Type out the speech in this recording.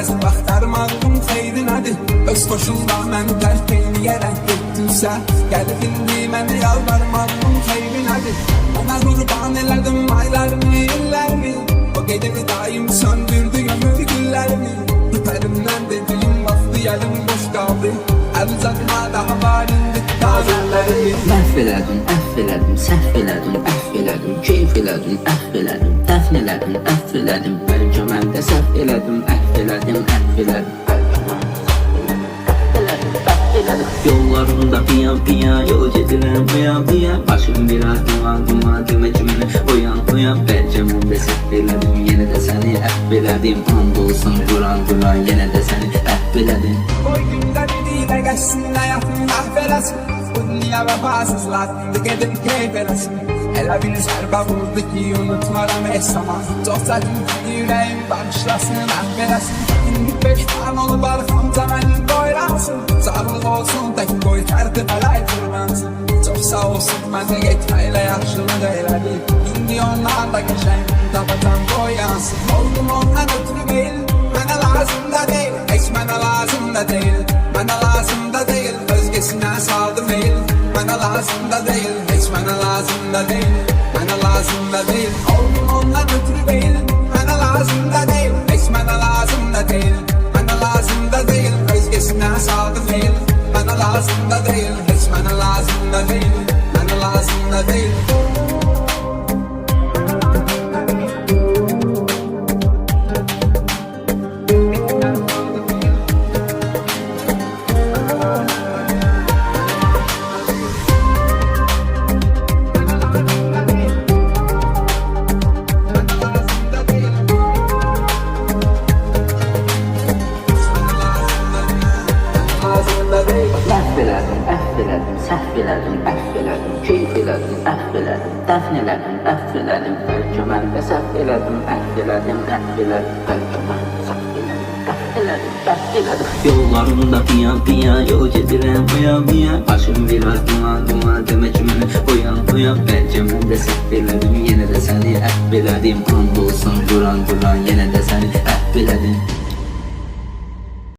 bəzi vaxtlarım ağlım xeyrinədir. Öz xoşunda məni tərk eləyərək getdinsə, gəlib indi məni yalvarmağım xeyrinədir. Ona qurban elədim aylarımı, illərimi, o gedəni daim söndürdü ömür güllərimi. Əlimdən dediyim vaxtı əlim boş qaldı, əl uzatma daha var indi tazələrimi. Məhv elədin, əhv elədin, səhv elədin, əhv elədin, keyf elədin, əhv elədin, dəfn elədin, əhv elədin. Bəlkə mən də səhv elədim, əhv elədim, əhv elədim. Yollarımda piyan, yol gedirəm piyan. Başım biraz duman, demə ki məni oyan. Bəlkə mən də səhv elədim, yenə də səni əhv elədim. And olsun duran, yenə də səni əhv elədim. Qoy gündə biriyle geçsin, hayatım mahvelesin. Bu dünya vefasızlar, gedib keyf eləsin. Elə bir zərbə vurdu ki, unutmaram heç zaman. Çox çətin ki, yüreğim bağışlasın, əhv eləsin. İndi peşman olub arxamca mənim qoyransın. Sağlıq olsun, tək qoy tərdi bəlay qurbansın. Çox sağ olsun, mənə getməklə yaxşılıq elədi. İndi ondan da qəşəng tapacam qoyansın. Oldum ondan ötürü deyil, mənə lazım da deyil. Heç mənə lazım da deyil, mənə lazım da deyil. Özgesinə saldım eyl, mənə lazım da deyil. Heç mənə lazım da deyil, mənə lazım da deyil. Oldum ondan ötürü deyil, mənə lazım da deyil. Heç mənə lazım da deyil, mənə lazım da deyil. Özgesinə saldım eyl, mənə lazım da deyil. Heç mənə lazım da deyil, mənə lazım da deyil. Məhv elədin, əhv elədin, səhv elədin, əhv elədin, keyf elədin, əhv elədin, dəfn elədin, əhv elədin. Bəlkə mən də səhv elədim, əhv elədim, əhv elədim. Bəlkə mən də səhv elədim, əhv elədim, əhv elədim. Yollarımda piyan, yol gedirəm piyan. Başım biraz duman, demə ki məni oyan. Bəlkə mən də səhv elədim, yenə də səni əhv elədim. And olsun duran, yenə də səni əhv elədim.